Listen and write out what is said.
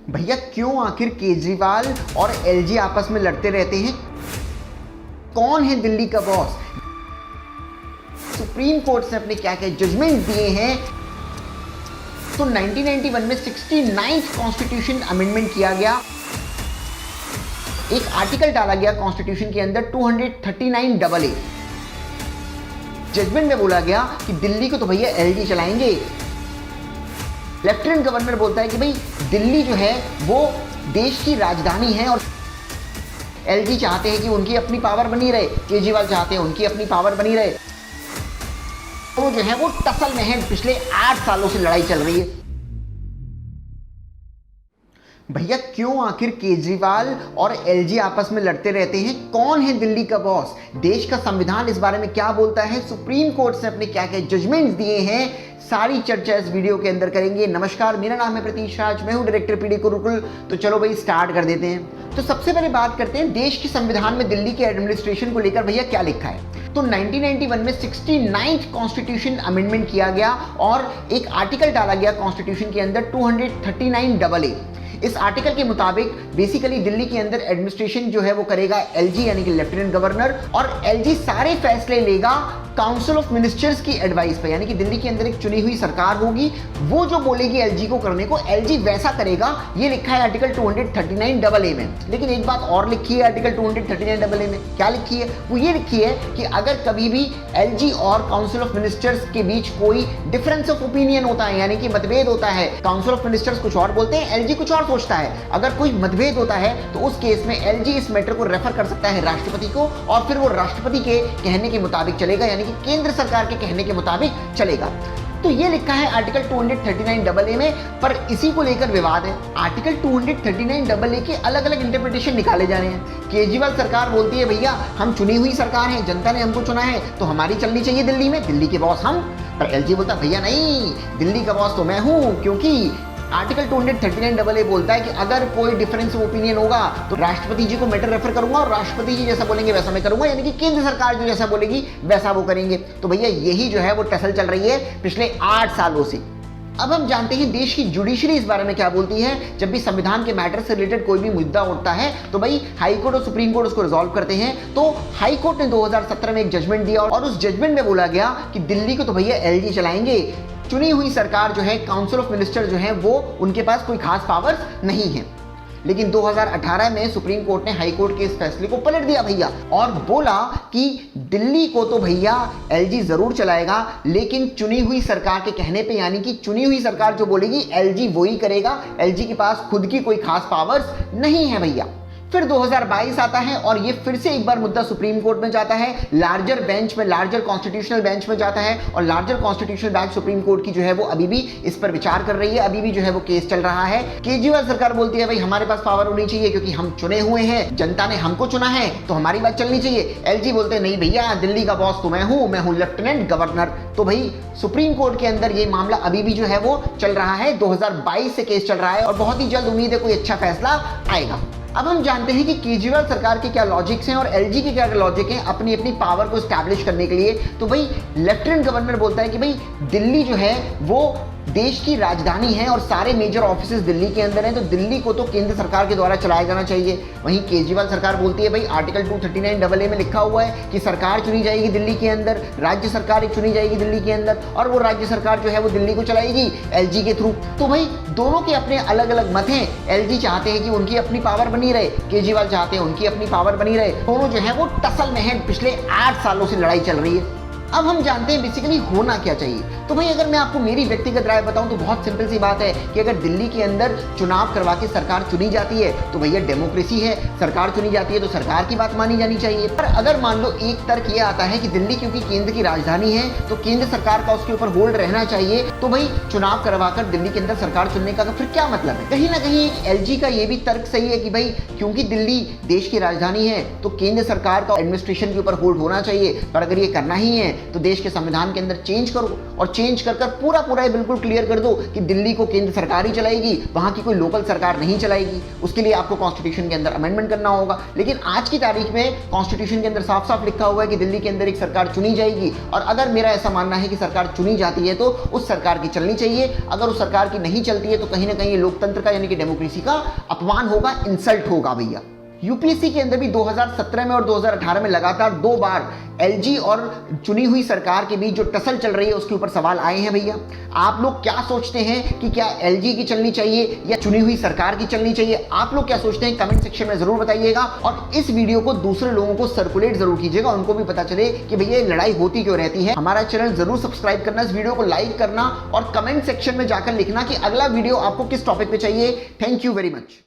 भैया क्यों आखिर केजरीवाल और एलजी आपस में लड़ते रहते हैं? कौन है दिल्ली का बॉस? सुप्रीम कोर्ट ने अपने क्या क्या जजमेंट दिए हैं? तो 1991 में 69th कॉन्स्टिट्यूशन अमेंडमेंट किया गया। एक आर्टिकल डाला गया कॉन्स्टिट्यूशन के अंदर 239AA। जजमेंट में बोला गया कि दिल्ली को तो भैया एलजी चलाएंगे। लेफ्टिनेंट गवर्नर बोलता है कि भाई दिल्ली जो है वो देश की राजधानी है और एलजी चाहते हैं कि उनकी अपनी पावर बनी रहे, केजरीवाल चाहते हैं उनकी अपनी पावर बनी रहे। तो जो है वो टसल में है, पिछले 8 सालों से लड़ाई चल रही है। भैया क्यों आखिर केजरीवाल और एलजी आपस में लड़ते रहते हैं? कौन है दिल्ली का बॉस? देश का संविधान इस बारे में क्या बोलता है? सुप्रीम कोर्ट ने अपने क्या क्या जजमेंट्स दिए हैं? सारी चर्चा इस वीडियो के अंदर करेंगे। नमस्कार, मेरा नाम है प्रतीश राज, मैं हूं डायरेक्टर पीडी गुरुकुल। तो चलो भाई स्टार्ट कर देते हैं। तो सबसे पहले बात करते हैं देश के संविधान में दिल्ली के एडमिनिस्ट्रेशन को लेकर भैया क्या लिखा है। तो 1991 में 69th कॉन्स्टिट्यूशन अमेंडमेंट किया गया और एक आर्टिकल डाला गया कॉन्स्टिट्यूशन के अंदर 239AA। इस आर्टिकल के मुताबिक बेसिकली दिल्ली के अंदर एडमिनिस्ट्रेशन जो है वो करेगा एलजी यानी कि लेफ्टिनेंट गवर्नर, और एलजी सारे फैसले लेगा काउंसिल ऑफ मिनिस्टर्स की एडवाइस पे, यानी कि दिल्ली के अंदर एक चुनी हुई सरकार होगी, वो जो बोलेगी एलजी को करने को एलजी वैसा करेगा। ये लिखा है आर्टिकल 239AA में। लेकिन एक बात और लिखी है आर्टिकल 239AA में, क्या लिखी है? वो ये लिखी है कि अगर कभी भी एलजी और काउंसिल ऑफ मिनिस्टर्स के बीच कोई डिफरेंस ऑफ ओपिनियन होता है, यानी कि मतभेद होता है, काउंसिल ऑफ मिनिस्टर्स कुछ और बोलते हैं, एलजी कुछ और सोचता है, अगर कोई मतभेद होता है तो उस केस में एलजी इस मैटर को रेफर कर सकता है राष्ट्रपति को, और फिर वो राष्ट्रपति के कहने के मुताबिक चलेगा, यानी कि केंद्र सरकार के कहने के मुताबिक चलेगा। तो ये लिखा है आर्टिकल 239AA में, पर इसी को लेकर विवाद है। आर्टिकल 239AA के अलग अलग इंटरप्रिटेशन निकाले जा रहे हैं। केजरीवाल सरकार बोलती है भैया हम चुनी हुई सरकार है, जनता ने हमको चुना है तो हमारी चलनी चाहिए दिल्ली में, दिल्ली के बॉस हम। पर एलजी बोलता भैया नहीं, दिल्ली का बॉस तो मैं हूं, क्योंकि आर्टिकल 239AA बोलता है कि अगर कोई डिफरेंस ऑफ ओपिनियन होगा तो राष्ट्रपति जी को मैटर रेफर करूंगा और राष्ट्रपति जी जैसा बोलेंगे वैसा मैं करूंगा, यानी कि केंद्र सरकार जो जैसा बोलेगी वैसा वो करेंगे। तो भैया यही जो है वो टसल चल रही है पिछले 8 सालों से। अब हम जानते हैं देश की जुडिशरी इस बारे में क्या बोलती है। जब भी संविधान के मैटर से रिलेटेड कोई भी मुद्दा उठता है तो भाई हाई कोर्ट और सुप्रीम कोर्ट उसको रिजॉल्व करते हैं। तो हाई कोर्ट ने 2017 में एक जजमेंट दिया और उस जजमेंट में बोला गया कि दिल्ली को तो भैया एलजी चलाएंगे। चुनी हुई सरकार जो है, काउंसिल ऑफ मिनिस्टर जो है, वो उनके पास कोई खास पावर्स नहीं है। लेकिन 2018 में सुप्रीम कोर्ट ने हाई कोर्ट के इस फैसले को पलट दिया भैया, और बोला कि दिल्ली को तो भैया एलजी जरूर चलाएगा, लेकिन चुनी हुई सरकार के कहने पे, यानी कि चुनी हुई सरकार जो बोलेगी एलजी वही करेगा। एलजी के पास खुद की कोई खास पावर्स नहीं है भैया। फिर 2022 आता है और ये फिर से एक बार मुद्दा सुप्रीम कोर्ट में जाता है, लार्जर बेंच में, लार्जर कॉन्स्टिट्यूशनल बेंच में जाता है, और larger constitutional bench supreme court की जो है वो अभी भी इस पर विचार कर रही है, अभी भी जो है वो केस चल रहा है। केजरीवाल सरकार बोलती है भाई हमारे पास पावर होनी चाहिए क्योंकि हम चुने हुए हैं, जनता ने हमको चुना है तो हमारी बात चलनी चाहिए। एलजी बोलते हैं नहीं भैया, दिल्ली का बॉस तो मैं हूं लेफ्टिनेंट गवर्नर। तो भाई सुप्रीम कोर्ट के अंदर ये मामला अभी भी जो है वो चल रहा है, 2022 से केस चल रहा है और बहुत ही जल्द उम्मीद है कोई अच्छा फैसला आएगा। अब हम जानते हैं कि केजरीवाल सरकार के क्या लॉजिक्स हैं और एलजी के क्या लॉजिक हैं अपनी अपनी पावर को स्टैब्लिश करने के लिए। तो भाई लेफ्टिनेंट गवर्नर बोलता है कि भाई दिल्ली जो है वो देश की राजधानी है और सारे मेजर ऑफिसेज दिल्ली के अंदर हैं, तो दिल्ली को तो केंद्र सरकार के द्वारा चलाया जाना चाहिए। वहीं केजरीवाल सरकार बोलती है भाई आर्टिकल 239AA में लिखा हुआ है कि सरकार चुनी जाएगी दिल्ली के अंदर, राज्य सरकार एक चुनी जाएगी दिल्ली के अंदर, और वो राज्य सरकार जो है वो दिल्ली को चलाएगी एलजी के थ्रू। तो भाई दोनों के अपने अलग अलग मत हैं। एलजी चाहते हैं कि उनकी अपनी पावर बनी रहे, केजरीवाल चाहते हैं उनकी अपनी पावर बनी रहे। दोनों जो है वो टसल में है, पिछले 8 सालों से लड़ाई चल रही है। अब हम जानते हैं बेसिकली होना क्या चाहिए। तो भाई अगर मैं आपको मेरी व्यक्तिगत राय बताऊं तो बहुत सिंपल सी बात है कि अगर दिल्ली के अंदर चुनाव करवा के सरकार चुनी जाती है तो भैया डेमोक्रेसी है, सरकार चुनी जाती है तो सरकार की बात मानी जानी चाहिए। पर अगर मान लो एक तर्क ये आता है कि दिल्ली क्योंकि केंद्र की राजधानी है तो केंद्र सरकार का उसके ऊपर होल्ड रहना चाहिए, तो भाई चुनाव करवाकर दिल्ली के अंदर सरकार चुनने का फिर क्या मतलब है? कहीं ना कहीं एलजी का ये भी तर्क सही है कि भाई क्योंकि दिल्ली देश की राजधानी है तो केंद्र सरकार का एडमिनिस्ट्रेशन के ऊपर होल्ड होना चाहिए। पर अगर ये करना ही है तो देश के संविधान के अंदर चेंज करो और चेंज कर कर पूरा पूरा बिल्कुल क्लियर कर दो कि दिल्ली को केंद्र सरकार ही चलाएगी, वहां की कोई लोकल सरकार नहीं चलाएगी। उसके लिए आपको कॉन्स्टिट्यूशन के अंदर अमेंडमेंट करना होगा। लेकिन आज की तारीख में कॉन्स्टिट्यूशन के अंदर साफ साफ लिखा हुआ है कि दिल्ली के अंदर एक सरकार चुनी जाएगी, और अगर मेरा ऐसा मानना है कि सरकार चुनी जाती है तो उस सरकार की चलनी चाहिए। अगर उस सरकार की नहीं चलती है तो कहीं ना कहीं ये लोकतंत्र का यानी कि डेमोक्रेसी का अपमान होगा, इंसल्ट होगा भैया। यूपीएससी के अंदर भी 2017 में और 2018 में लगातार 2 बार एलजी और चुनी हुई सरकार के बीच जो टसल चल रही है उसके ऊपर सवाल आए हैं भैया। आप लोग क्या सोचते हैं कि क्या एलजी की चलनी चाहिए या चुनी हुई सरकार की चलनी चाहिए? आप लोग क्या सोचते हैं कमेंट सेक्शन में जरूर बताइएगा, और इस वीडियो को दूसरे लोगों को सर्कुलेट जरूर कीजिएगा, उनको भी पता चले कि भैया ये लड़ाई होती क्यों रहती है। हमारा चैनल जरूर सब्सक्राइब करना, इस वीडियो को लाइक करना और कमेंट सेक्शन में जाकर लिखना कि अगला वीडियो आपको किस टॉपिक पे चाहिए। Thank you very much.